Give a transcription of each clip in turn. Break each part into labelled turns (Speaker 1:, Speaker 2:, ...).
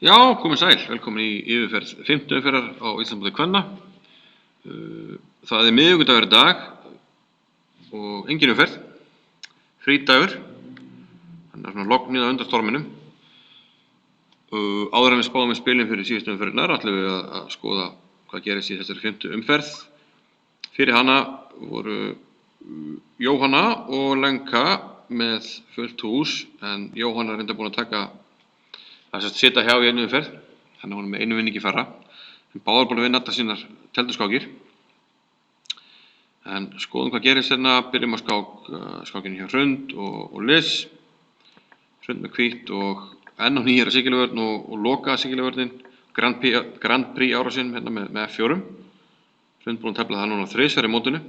Speaker 1: Já, komið sæl, velkomin í yfirferð 5. umferðar á Íslandsmóti kvenna. Það miðvikudagur í dag og engin umferð, frídagur, þannig svona lognið á undan storminum. Áður en við spáðum við spilin fyrir síðustu umferðirnar ætlum við að skoða hvað gerist í þessari 5. umferð. Fyrir hana voru Jóhanna og Lenka með fullt hús, en Jóhanna er enda búin að taka það er sitja hjá í einu umferð, þannig að hún er með einu vinning í fyrra. En báðar búin að vinna allar sínar tjalduskákir. En skoðum hvað gerist hérna, byrjum á skákinu hjá Hrund og Liz. Hrund með hvítt og enn á nýjara sigilvörn og loka sigilvörnin, Grand Prix ára sinn hérna með F4. Hrund búin að tefla það núna þrisvar í mótinu.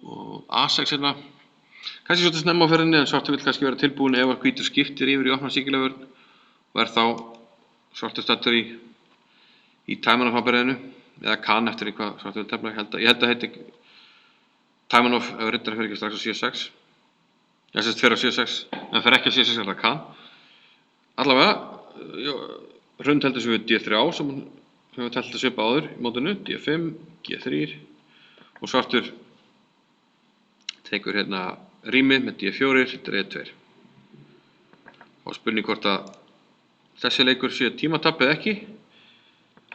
Speaker 1: Og A6 hérna. Kannski svolítið snemma á ferðinni, en svartur vill kannski vera tilbúin ef að hvítur skiptir yfir í opna sigilvörn og þá svartur staddur í Taimanov-ábyrðinu, eða kann eftir hvað svartur vill tefla. Ég held að heiti Taimanov ef riddari fer ekki strax á C6. Ég sést fer á C6, en fer ekki á C6 er það kann. Allavega, Hrund heldur svo við D3 sem hún hefur telt að svipa áður í mótinu, D5, G3 og svartur tekur hérna rýmið með D4, þetta er E2. Þá spurning hvort að þessi leikur sé tímatapp eða ekki.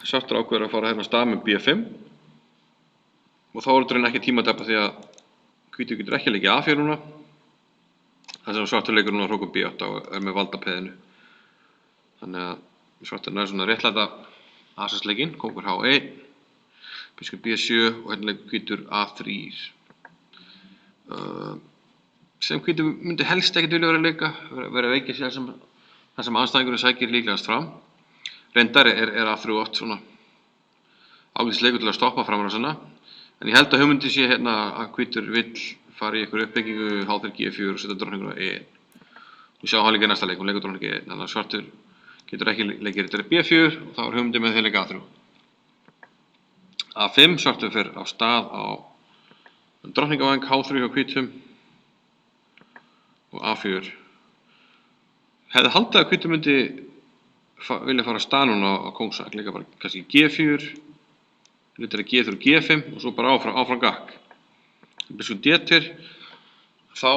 Speaker 1: Svartur ákveður að fara hérna á stað með B5 og þá er þetta ekki tímatapp því að hvítur getur ekki að leggja A4 núna. Þar sem svartur leikur núna hrókur B8 og er með valdapeðinu. Þannig að svartur nær svona réttlæta A6-leikinn, kóngur H1, biskup B7 og hérna leikur hvítur A3. Sem hvítur myndi helst ekkert vilja vera að leika, vera að veikja sér það sem andstæðingurinn sækir líklegast fram. Reyndar er A3 oft svona ágætis leikur til að stoppa framrásina, en ég held að hugmyndi sé hérna að hvítur vill fara í einhverju uppbyggingu H3 G4 og setja drottninguna E1. Við sjáum hann líka í næsta leik, hún leikur drottningu E1, þannig að svartur getur ekki leikir þetta B4 og þá er hugmyndi með þeir leika A3. A5, svartur fer á stað á drottningavæng H3 hjá hvítum og A4. Hefði haldið að hvítur myndi vilja fara að stað núna á kóngsæk, líka bara kannski G4, riddari G3 G5 og svo bara áfram gakk. Biskup D2, þá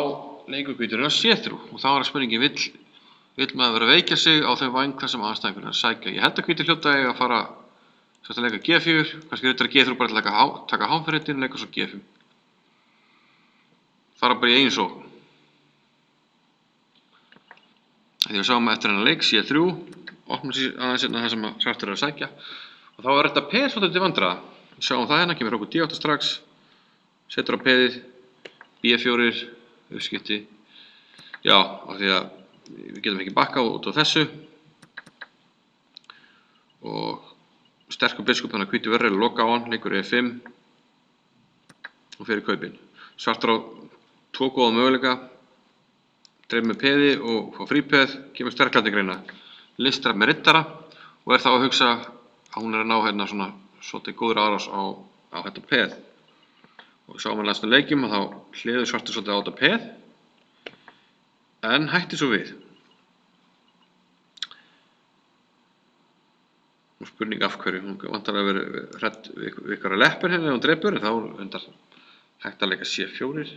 Speaker 1: leikur hvíturinn á C3 og þá er spurningin vill maður vera að veikja sig á þeim væng þar sem andstæðingurinn er að sækja. Ég held að hvítur hljóta að fara að leika G4, kannski riddari G3 bara til að taka H-ferritin og leika svo G5. Fara bara í einu sókn. Því við sáum eftir hennar leik C3, opnum sér aðeins hérna það sem svartur er að sækja og þá er þetta peð svolítið til vandræða. Við sjáum það hérna, kemur okkur D8 strax, setur á peðið, B4, uppskipti. Já, af því að við getum ekki bakkað út á þessu og sterkur biskup þannig að hvítur verður að loka á hann, leikur E5 og fyrir kaupin. Svartur á tvo góða möguleika, dreif með peði og fá frípeð, kemur sterklega til greina. Listar með riddara og þá að hugsa að hún er að ná hérna svona svolítið góður árás á þetta peð. Og sáum hann næstu leikjum og þá hliður svartur svolítið á þetta peð, en hætti svo við. Og spurning af hverju, hún vantar að vera hrædd við ykkur að leppur hérna ef hún drepur, en þá er undar hægt að leika C4.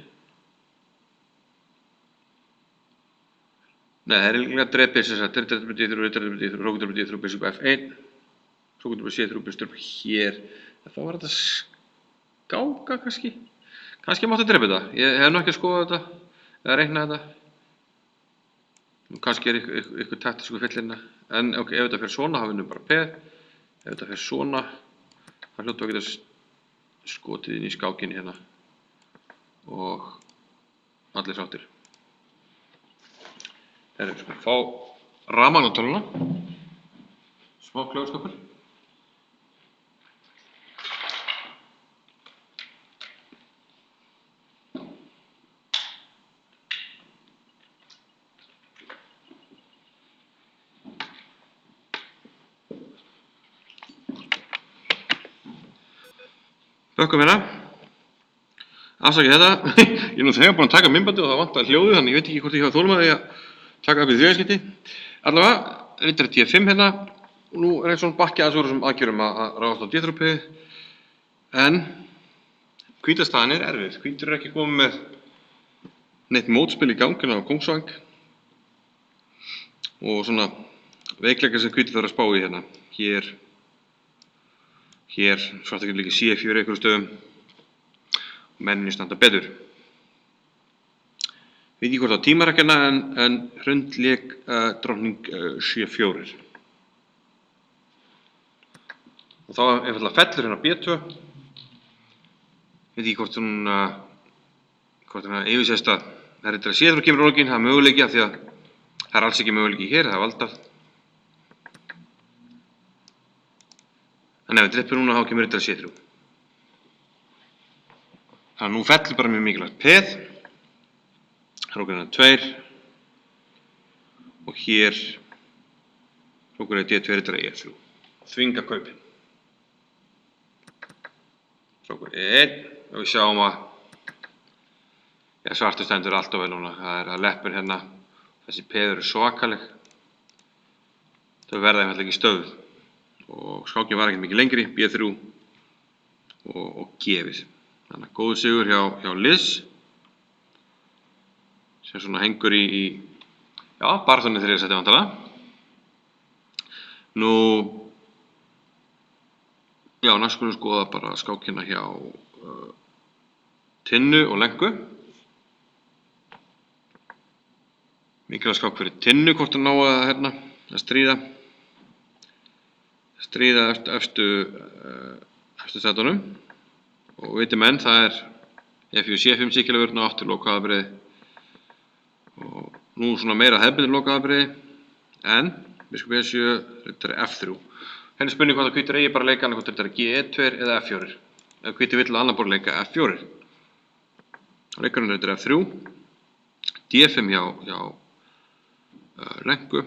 Speaker 1: Nei, það er líka drepið sem sagt, riddari D3, hrókur D3, biskup F1, hrókur C3, biskup hér. En þá var þetta skáka kannski. Kannski mátti drepa þetta. Ég hef nú ekki að skoða þetta, eða reikna þetta. Kannski er ykkur taktísku fyllirna. En ok, ef þetta fer svona, þá vinnum bara peð. Ef þetta fer svona, þá hljóta að geta skotið inn í skákinni hérna. Og allir sáttir. Við skulum fá rafmagn á tölvuna, smá klöfuskapur. Bökkum hérna. Afsakið þetta, ég er nú þegar búin að taka myndbandið og það vantar hljóðið, þannig ég veit ekki hvort ég hafa þolinmæði að taka upp í þriðjaskipti. Allavega, riddari D5 hérna. Og nú eins og bakki aðeins úr þessum aðgjörum að ráðast á D-þrópið. En hvítastaðan erfið. Hvítur ekki komið með neitt mótspil í gangina á kóngsvæng. Og svona veikleika sem hvítur þarf að spá í hérna. Hér svartakir líka C4 einhverjum stöðum. Menninni standa betur. Veit ekki hvort á tímarekkjana en Hrund lék drottning C4. Og þá einfaldlega fellur hérna B2. Veit ekki hvort hún yfirsést að það er eitthvað C3 kemur rólgin, það er möguleiki af því að það er alls ekki möguleiki hér, það er valdað. En ef við dreppum núna þá kemur þetta C3. Þannig að nú fellur bara mjög mikilvægt peð. Hrókur hérna 2. Og hér hrókur hérna D2 þetta E3. Þvinga kaupin. Hrókur E1 og við sjáum að svartur stendur alltaf vel núna. Það er að leppur hérna. Þessi peð eru svakaleg. Þau verða einfaldlega ekki stöðuð. Og skákin var ekkert mikið lengri, B3 og gefið. Þannig að góður sigur hjá Liz sem svona hengur í baráttunni þriðja sæti vantarlega. Nú, næst skulum við skoða bara skákina hjá Tinnu og Lenku. Mikilvægt skák fyrir Tinnu hvort hún ná að stríða efstu sætunum. Og viti menn, það er F4, C5 síkilavörn og aftur lokaðabriði. Og nú svona meira hefðbundin lokaðabriði, en biskup E7, riddari F3. Henni spurning hvort að hvítur eigi bara að leika annað hvort riddari G2 eða F4. Ef hvítur vill að annar borð leika F4. Þá leikar hann riddari F3, D5 hjá Lenku.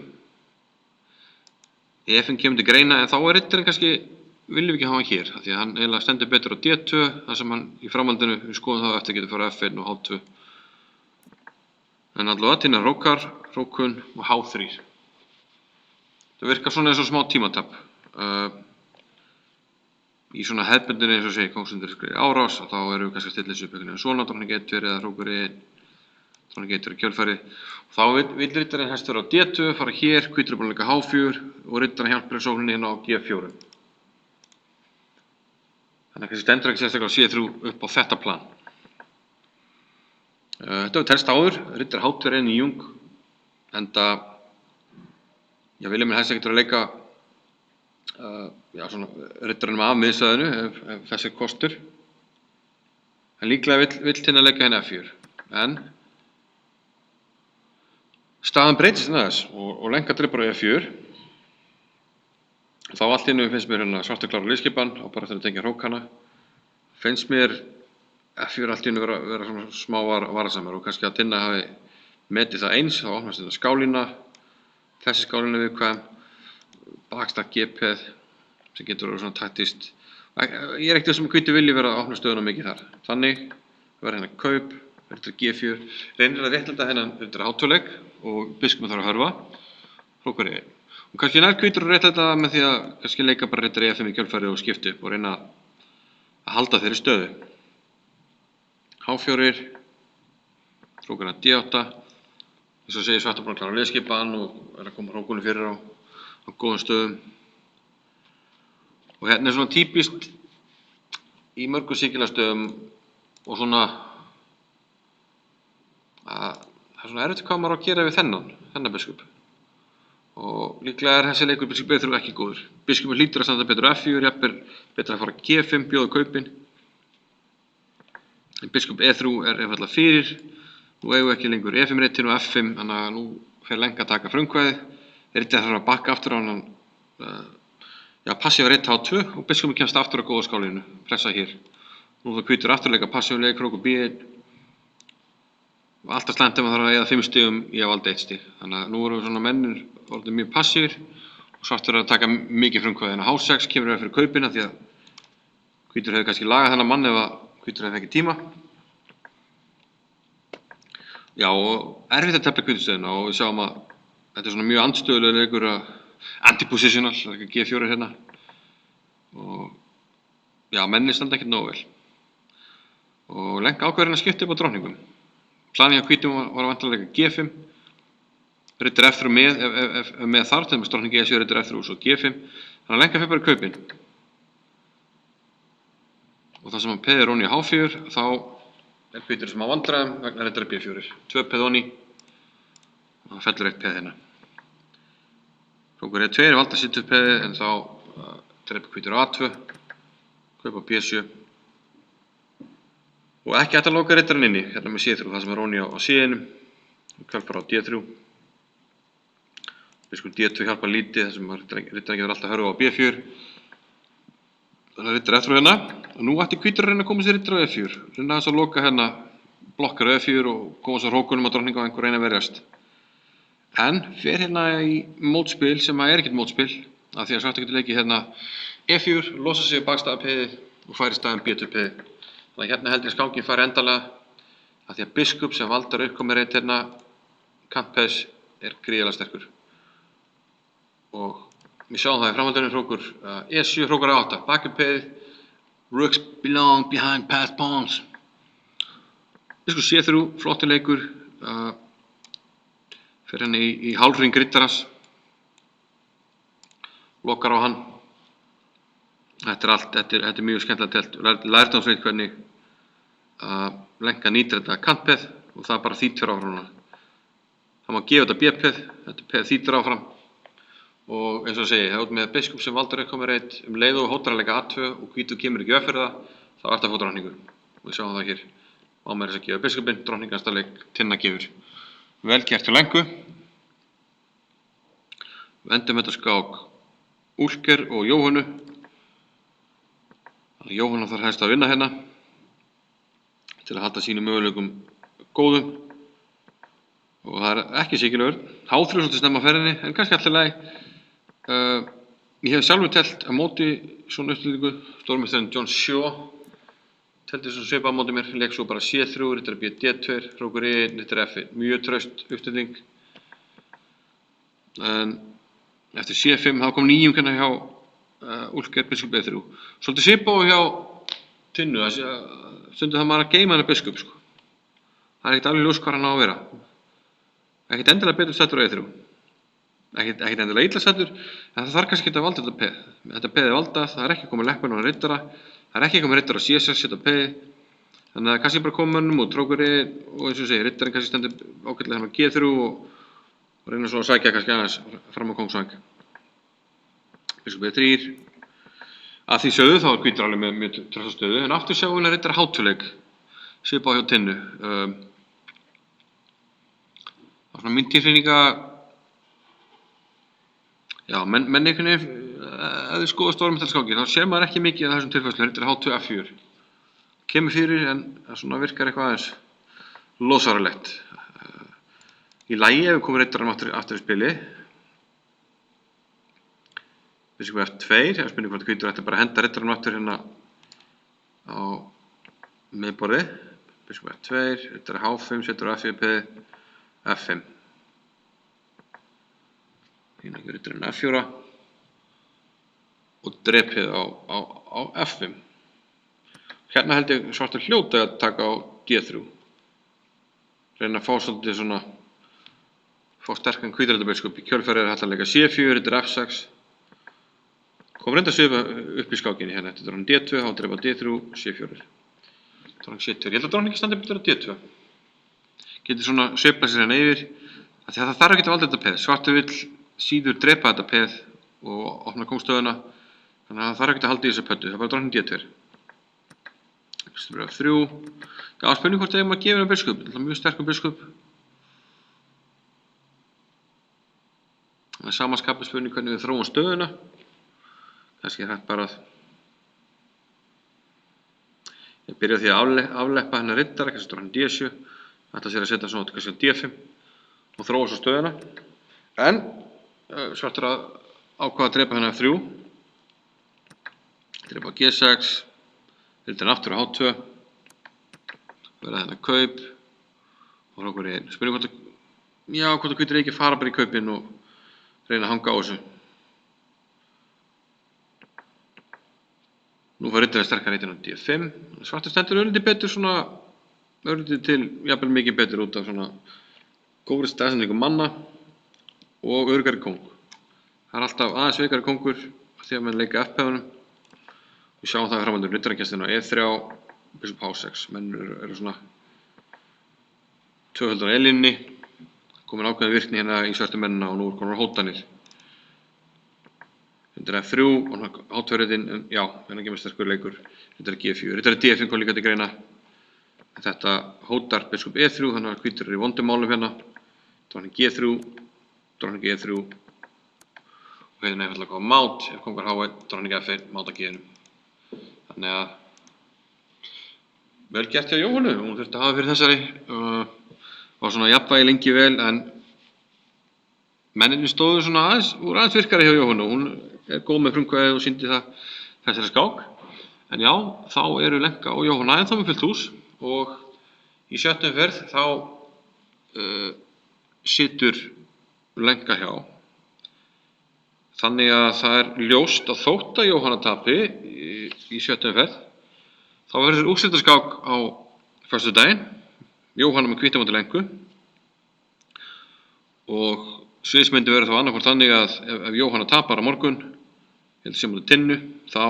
Speaker 1: E5 kemur til greina, en þá er riddarinn kannski viljum við ekki hafa hann hér, því að hann eiginlega stendur betur á D2, þar sem hann í framhaldinu, við skoðum það eftir getur fara F1 og H2. En allavega Tinna hrókar, hrókun og H3. Það virkar svona eins og smá tímatap. Í svona hefðbundinu eins og segi, kóngsundur skriði árás, þá erum við kannski að stilla þessu upp einhvern veginn svona, drottning E2 eða hrókur E1, drottning E2 kjölfæri. Þá vill riddarinn helst vera á D2, fara hér, hvítur er búinn að leika H4 og riddarinn hjálpar sókninni hérna á G4. Þannig að kannski stendur ekki sérstaklega á C3 upp á þetta plan. Þetta var telst áður, riddari H2 er í Jung, enda vilja mér helst ekkert vera að leika svona riddarinn af miðsvæðinu ef þessi er kostur. En líklega vill Tinna leika henni F4. En staðan breytist aðeins og Lenka drippar á E4. Þá allt í einu finnst mér hérna svartur klára liðskipan og bara eftir að tengja hrókana. Finnst mér F4 allt í einu vera svona smá varasamar og kannski að Tinna hafi metið það eins, þá opnast þetta skálína. Þessi skálína er viðkvæm, bakstakk G-peð sem getur verið svona taktist. Ég er ekkert sem hvítur vilji vera að opna stöðuna mikið þar. Þannig verður hérna kaup, verður G4, reynir að réttlæta hennan undir H2-leik og biskupinn þarf að hörfa. Hrókur E1. Og kannski nær hvítur að réttlæta það með því að kannski leika bara riddari E5 í kjölfæri og skipti upp og reyna að halda þeirri stöðu. H4, hrókur að D8. Eins og segir svartur búinn að klára liðskipan og er að koma hrókunni fyrir á góðum stöðum. Og hérna er svona típist í mörgum síkilastöðum og svona að það er svona erfitt hvað maður á að gera við þennan biskup. Og líklega er þessi leikur biskup E3 ekki góður. Biskupinn hlýtur að standa betur á F4, jafnvel betur að fara G5, bjóða kaupin. Biskup E3 er einfaldlega fyrir. Nú eigum við ekki lengur E5 rittinn og F5, þannig að nú fer Lenka að taka frumkvæði. Rittinn þarf að bakka aftur á hann, passífa ritt H2 og biskupinn kemst aftur á góða skálinu, pressa hér. Nú það hvítur afturleika passífuleik, hrókur B1. Og alltaf slæmt ef maður þarf að eyða 5 stigum í að valda 1 stig. Þannig að nú erum við svona mennir orðið mjög passífir og svartur að taka mikið frumkvæði. En H6 kemur fyrir kaupina því að hvítur hefði kannski lagað þennan mann ef að hvítur hefði ekki tíma. Já, og erfitt að tefla hvítustöðuna og við sjáum að þetta er svona mjög andstöðulega leikur að anti-positional, það er ekki G4 hérna og já, menni standa ekkert nógu vel og lengi ákveður að skipta upp á drottningum. Planið hjá hvítum var vantanlega G5, rittar F3 með, ef með þar, til dæmis drottning E7 rittar F3 og svo G5, þannig að lengi fyrir bara í kaupin. Og það sem að peði er onni á H4, þá er hvítur sem á vandræðum vegna rittar B4. 2 peð onni og það fellur eitt peð hérna. Hrókur E2 er valda sitt upp peði en þá dreipur hvítur á A2, kaupa B7 og ekki hægt að loka rittarinn inni, hérna með C3, það sem er onni á C-inum og kaupar á D3. Biskup D2 hjálpar lítið, þar sem rittarinn getur alltaf hörfa á B4. Þannig að rittar F3 hérna og nú ætti hvítur að reyna að koma sér rittar á E4. Reyna þess að loka hérna blokkar á E4 og koma sér hrókunum á drottningu og einhver reyna að verjast. En fer hérna í mótspil sem er ekkert mótspil af því að svartur getur leikið hérna E4, losa sig bakstafapeði og færi staðin B2 peði. Þannig að hérna held ég skákin fari endalega af því að biskup sem valdar uppkomið reynd hérna kantpeðs er gríðarlega sterkur. Og við sjáum það í framhaldinu hrókur E7, hrókur A8, bakuppeði, rooks belong behind pass pawns. Biskup C3, flottur leikur, fer henni í hálfring rittarans, lokar á hann. Þetta er mjög skemmtilegt telt, lærdómsveit hvernig lenka nýtir þetta kantpeð og það bara þýtt fyrir áfram. Það má gefa þetta B-peð, þetta peð þýttir áfram og eins og segi, það er út með biskup sem valdur uppkomið reynd leið og hótar að leika A2 og hvítur kemur ekki upp fyrir það, þá er þetta að fá drottningu. Og við sjáum það hér, á með þess að gefa biskupinn, drottningans að leik tinna gefur. Vel gert til lengu. Við endum þetta skák Úlker og Jóhannu. Jóhanna þarf helst að vinna hérna til að halda sínum möguleikum góðum og það er ekki síkilegur. H3 svolítið snemma á ferðinni en kannski alltaf lagi. Ég hef sjálfur telt að móti svona uppstillingu, stórmeistarinn John Shaw telti svona svipað á móti mér, leik svo bara C3, rittar B D2, hrókur E1, rittar F1, mjög traust uppstilling. En eftir C5 þá kom nýjung hérna hjá Úlker, biskup E3. Svolítið svipað hjá Tinnu, stundum það maður að geyma hennar biskup. Sko. Það er ekkert alveg ljós hvar hann á að vera. Ekkert endilega betur settur á E3. Ekkert endilega illa settur, en það þarf kannski ekki að valda þetta peð. Þetta peð er valdað, það er ekki komið leppun á rittara, það er ekki komið rittara á C6, þetta peð. Þannig að kannski bara koma mönnum út, hrókur E og eins og segi, rittarinn kannski stendur ágætlega hérna á G3 og reyna svo að sækja kannski aðeins fram á kóngsvæng. Biskup E3. Að því sögðu þá er hvítur alveg með mjög trösta stöðu, en aftur sjáum við rittar H2-leik, svipað hjá Tinnu. Það var svona mín tilfinninga, já, menn einhvern veginn, ef þið skoða stórmeistaraskákinn, þá sér maður ekki mikið af þessum tilfæslum, rittar H2 F4. Kemur fyrir en það svona virkar eitthvað aðeins losaralegt. Í lagi ef við komum rittarinn aftur í spili. Biskup F2, það er spurning hvort hvítur ætti bara að henda rittarinn aftur hérna á miðborði. Biskup F2, rittar H5, setur F4 peði, F5. Hérna ekki rittarinn F4 og drepið á F5. Hérna held ég svartur hljóta að taka á D3. Reyna að fá svolítið svona, fá sterkan hvíturritarbiskup í kjölfarið er hægt að leika C4, rittar F6. Kom reynda svipa upp í skákinni hérna, þetta er hann D2, þá drepa D3, C4. Dróning C2, ég held að dróningi standi betur á D2. Getur svona sveiflað sér hérna yfir, af því að það þarf ekki að valda þetta peð. Svartur vill síður drepa þetta peð og opna kongstöðuna, þannig að það þarf ekki að halda í þessu pöddu, það er bara dróning D2. Biskup F3, já, spurning hvort eigum að gefa hennar biskup, þetta er mjög sterkur biskup. Það er samanskapið spurning hvernig við þróum stöðuna. Kannski er hægt bara að ég byrja á því að afleppa hennar rittara, kannski stóra hann D7, ætla sér að setja svona kannski á D5 og þróa svo stöðuna. En svartur að ákvaða að drepa hennar F3, drepa á G6, rittarinn aftur á H2, verða hennar kaup og okkur í einn. Spurning hvort þú hvítir ekki fara bara í kaupin og reyna að hanga á þessu. Nú fær riddarinn sterkar reytin á D5. Svartur stendur örlítið betur svona, örlítið til jafnvel mikið betur út af svona góðri staðsetningu manna og öruggari kóng. Það er alltaf aðeins veikari kóngur því að menn leika F-peðunum. Við sjáum það framandur riddarakestina E3, biskup H6. Menn eru svona tvöföldur á E-línunni, komin ákveðin virkni hérna í svörtu mennina og nú er konar hótanir. Þetta er F3 og H2-ritin, já, hérna kemur sterkur leikur. Þetta er G4, þetta er D5 kom líka til greina. Þetta hótar biskup E3, þannig að hvítur er í vondum málum hérna. Drótning G3, drótning E3 og hérna er einfallega að koma mát, ef kongar H1, drótning F1, mát á G-num. Þannig að vel gert hjá Jóhannu, hún þurfti að hafa fyrir þessari. Var svona jafnvægi lengi vel en menninni stóðu svona aðeins virkari hjá Jóhannu. Hún er góð með frumkvæðið og sýndi það þessari skák. En já, þá eru Lenka og Jóhanna ennþá með fullt hús og í 7. umferð þá situr Lenka hjá. Þannig að það er ljóst að þótt að Jóhanna tapi í 7. umferð þá verður úrslitaskák á föstudaginn. Jóhanna með hvíta móti Lenku og sviðsmyndi verður þá annarkvort þannig að ef Jóhanna tapar á morgun, heldur sem móti Tinnu, þá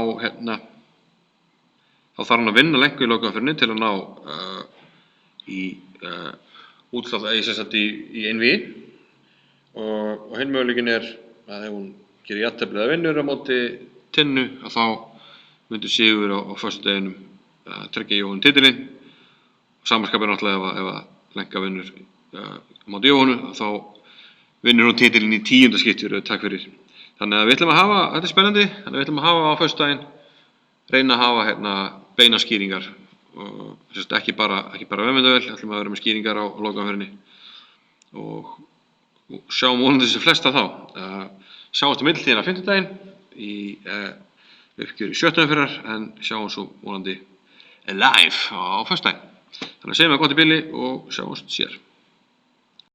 Speaker 1: þarf hann að vinna Lenku í lokaumferðinni til að ná í einvígi og hinn möguleikinn er að ef hún gerir jafntefli eða vinnur á móti Tinnu að þá myndi sigur á föstudeginum tryggja Jóhannu titilinn. Samanskapur náttúrulega ef að Lenka vinnur á móti Jóhannu þá vinnur hún titilinn í 10. skipti takk fyrir. Þannig að við ætlum að hafa, þetta er spennandi, þannig að við ætlum að hafa á föstudaginn, reyna að hafa beina skýringar og ekki bara vefmyndavél, ætlum að vera með skýringar á lokaumferðinni og sjáum vonandi þessi flesta þá. Sjáumst á millitíðina á fimmtudaginn í uppgjöri 7. umferðar en sjáum svo vonandi live á föstudaginn. Þannig að segjum við gott í bili og sjáumst síðar.